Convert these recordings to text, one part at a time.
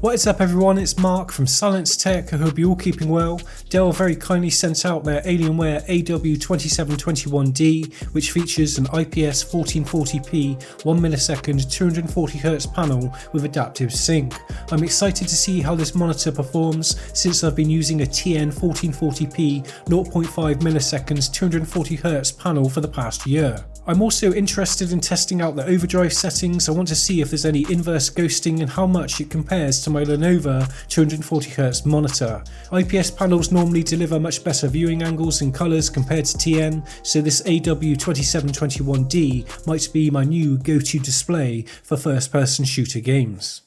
What is up everyone, it's Mark from Silence Tech. I hope you're all keeping well. Dell very kindly sent out their Alienware AW2721D, which features an IPS 1440p 1ms 240Hz panel with adaptive sync. I'm excited to see how this monitor performs since I've been using a TN 1440p 0.5ms 240Hz panel for the past year. I'm also interested in testing out the overdrive settings. I want to see if there's any inverse ghosting and how much it compares to my Lenovo 240Hz monitor. IPS panels normally deliver much better viewing angles and colours compared to TN, so this AW2721D might be my new go-to display for first-person shooter games.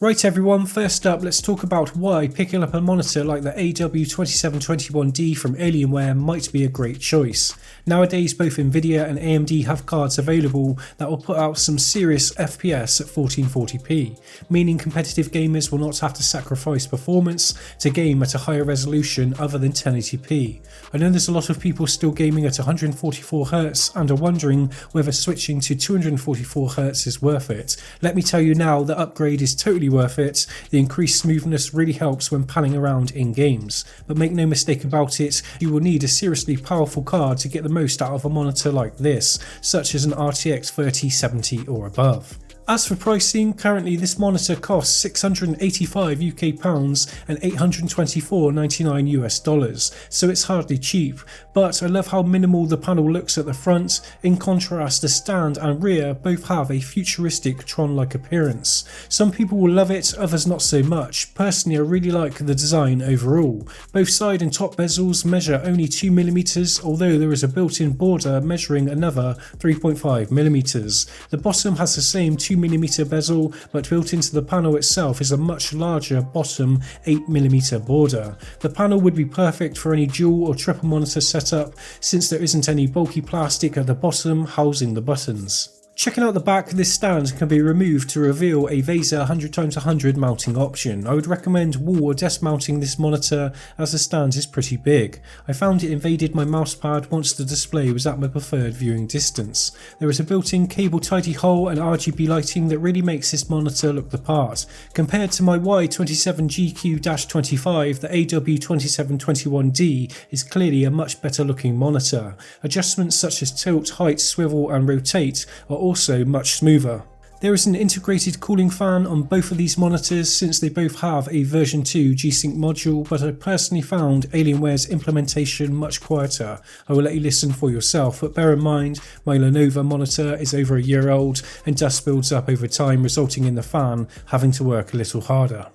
Right everyone, first up let's talk about why picking up a monitor like the AW2721D from Alienware might be a great choice. Nowadays both Nvidia and AMD have cards available that will put out some serious FPS at 1440p, meaning competitive gamers will not have to sacrifice performance to game at a higher resolution other than 1080p. I know there's a lot of people still gaming at 144Hz and are wondering whether switching to 244Hz is worth it. Let me tell you now, the upgrade is totally worth it. The increased smoothness really helps when panning around in games, but make no mistake about it, you will need a seriously powerful card to get the most out of a monitor like this, such as an RTX 3070 or above. As for pricing, currently this monitor costs £685 UK and $824.99 US, so it's hardly cheap, but I love how minimal the panel looks at the front. In contrast, the stand and rear both have a futuristic Tron-like appearance. Some people will love it, others not so much. Personally, I really like the design overall. Both side and top bezels measure only 2mm, although there is a built-in border measuring another 3.5mm. The bottom has the same 2mm bezel, but built into the panel itself is a much larger bottom 8mm border. The panel would be perfect for any dual or triple monitor setup since there isn't any bulky plastic at the bottom housing the buttons. Checking out the back, this stand can be removed to reveal a VESA 100x100 mounting option. I would recommend wall or desk mounting this monitor as the stand is pretty big. I found it invaded my mousepad once the display was at my preferred viewing distance. There is a built-in cable tidy hole and RGB lighting that really makes this monitor look the part. Compared to my Y27GQ-25, the AW2721D is clearly a much better looking monitor. Adjustments such as tilt, height, swivel and rotate are also much smoother. There is an integrated cooling fan on both of these monitors since they both have a version 2 G-Sync module, but I personally found Alienware's implementation much quieter. I will let you listen for yourself, but bear in mind my Lenovo monitor is over a year old and dust builds up over time, resulting in the fan having to work a little harder.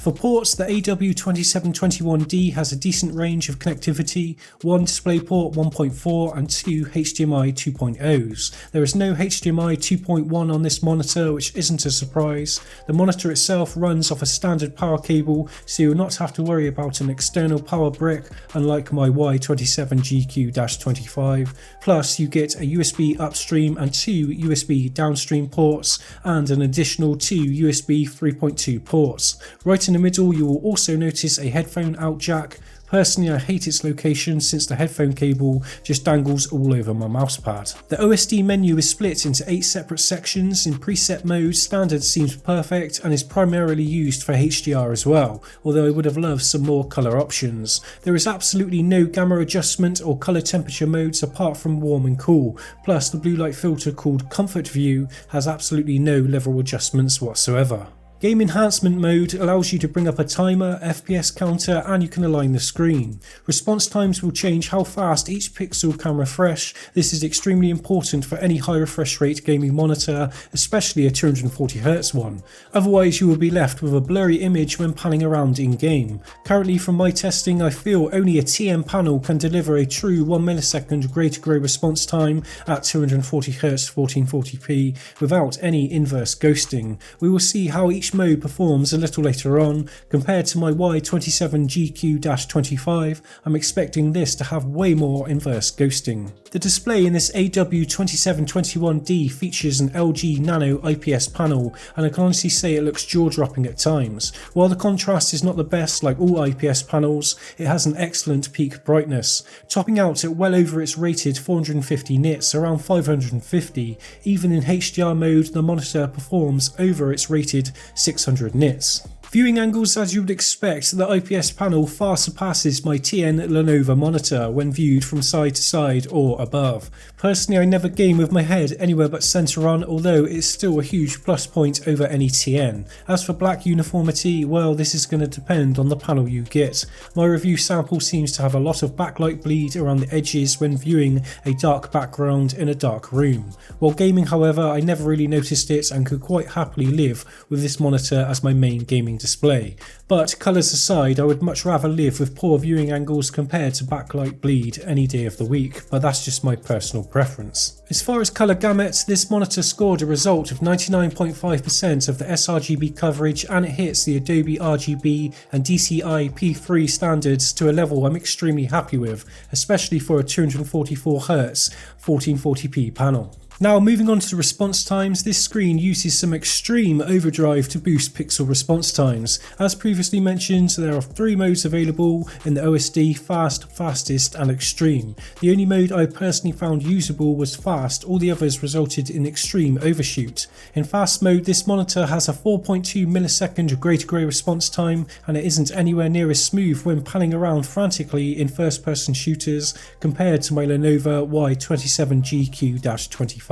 For ports, the AW2721D has a decent range of connectivity, one DisplayPort 1.4 and two HDMI 2.0s. There is no HDMI 2.1 on this monitor, which isn't a surprise. The monitor itself runs off a standard power cable, so you'll not have to worry about an external power brick unlike my Y27GQ-25. Plus you get a USB upstream and two USB downstream ports and an additional two USB 3.2 ports. Right in the middle you will also notice a headphone out jack. Personally, I hate its location since the headphone cable just dangles all over my mousepad. The OSD menu is split into 8 separate sections. In preset mode, standard seems perfect and is primarily used for HDR as well, although I would have loved some more colour options. There is absolutely no gamma adjustment or colour temperature modes apart from warm and cool, plus the blue light filter called Comfort View has absolutely no level adjustments whatsoever. Game enhancement mode allows you to bring up a timer, FPS counter, and you can align the screen. Response times will change how fast each pixel can refresh. This is extremely important for any high refresh rate gaming monitor, especially a 240Hz one. Otherwise you will be left with a blurry image when panning around in game. Currently from my testing, I feel only a TN panel can deliver a true 1 millisecond grey-to-grey response time at 240Hz 1440p without any inverse ghosting. We will see how each mode performs a little later on. Compared to my Y27GQ-25, I'm expecting this to have way more inverse ghosting. The display in this AW2721D features an LG Nano IPS panel, and I can honestly say it looks jaw-dropping at times. While the contrast is not the best like all IPS panels, it has an excellent peak brightness, topping out at well over its rated 450 nits, around 550. Even in HDR mode, the monitor performs over its rated 600 nits. Viewing angles, as you would expect, the IPS panel far surpasses my TN Lenovo monitor when viewed from side to side or above. Personally, I never game with my head anywhere but centre on, although it's still a huge plus point over any TN. As for black uniformity, well, this is going to depend on the panel you get. My review sample seems to have a lot of backlight bleed around the edges when viewing a dark background in a dark room. While gaming, however, I never really noticed it and could quite happily live with this monitor as my main gaming display. But colours aside, I would much rather live with poor viewing angles compared to backlight bleed any day of the week, but that's just my personal preference. As far as colour gamut, this monitor scored a result of 99.5% of the sRGB coverage, and it hits the Adobe RGB and DCI P3 standards to a level I'm extremely happy with, especially for a 244Hz 1440p panel. Now moving on to response times, this screen uses some extreme overdrive to boost pixel response times. As previously mentioned, there are 3 modes available in the OSD: fast, fastest and extreme. The only mode I personally found usable was fast, all the others resulted in extreme overshoot. In fast mode, this monitor has a 4.2 millisecond grey-to-grey response time, and it isn't anywhere near as smooth when panning around frantically in first person shooters compared to my Lenovo Y27GQ-25.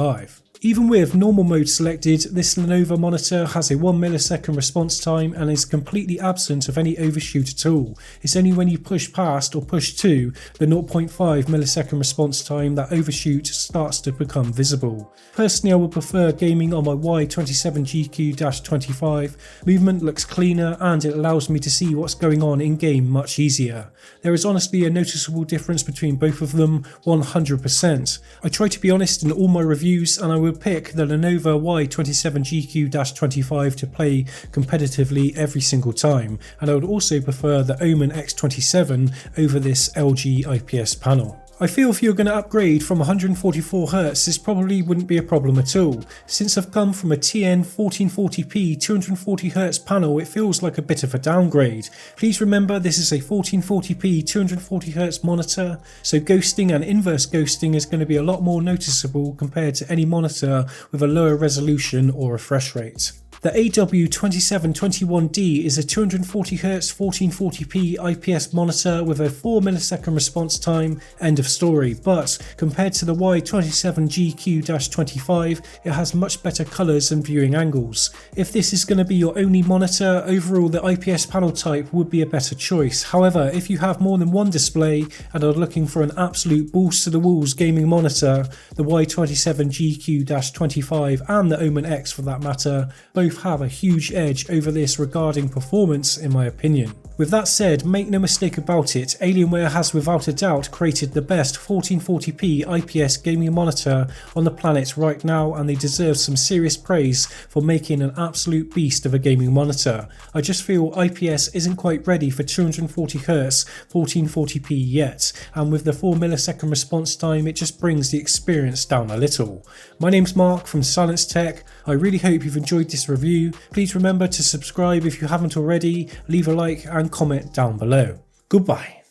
Even with normal mode selected, this Lenovo monitor has a 1 millisecond response time and is completely absent of any overshoot at all. It's only when you push past or push to the 0.5 millisecond response time that overshoot starts to become visible. Personally, I would prefer gaming on my Y27GQ-25. Movement looks cleaner and it allows me to see what's going on in game much easier. There is honestly a noticeable difference between both of them, 100%. I try to be honest in all my reviews, and I would pick the Lenovo Y27GQ-25 to play competitively every single time, and I would also prefer the Omen X27 over this LG IPS panel. I feel if you're going to upgrade from 144Hz, this probably wouldn't be a problem at all. Since I've come from a TN 1440p 240Hz panel, it feels like a bit of a downgrade. Please remember this is a 1440p 240Hz monitor, so ghosting and inverse ghosting is going to be a lot more noticeable compared to any monitor with a lower resolution or refresh rate. The AW2721D is a 240Hz 1440p IPS monitor with a 4 millisecond response time, end of story, but compared to the Y27GQ-25, it has much better colours and viewing angles. If this is going to be your only monitor, overall the IPS panel type would be a better choice. However, if you have more than one display and are looking for an absolute balls to the walls gaming monitor, the Y27GQ-25 and the Omen X for that matter both have a huge edge over this regarding performance in my opinion. With that said, make no mistake about it, Alienware has without a doubt created the best 1440p IPS gaming monitor on the planet right now, and they deserve some serious praise for making an absolute beast of a gaming monitor. I just feel IPS isn't quite ready for 240Hz 1440p yet, and with the 4 millisecond response time it just brings the experience down a little. My name's Mark from Silence Tech. I really hope you've enjoyed this review. Please remember to subscribe if you haven't already, leave a like and comment down below. Goodbye.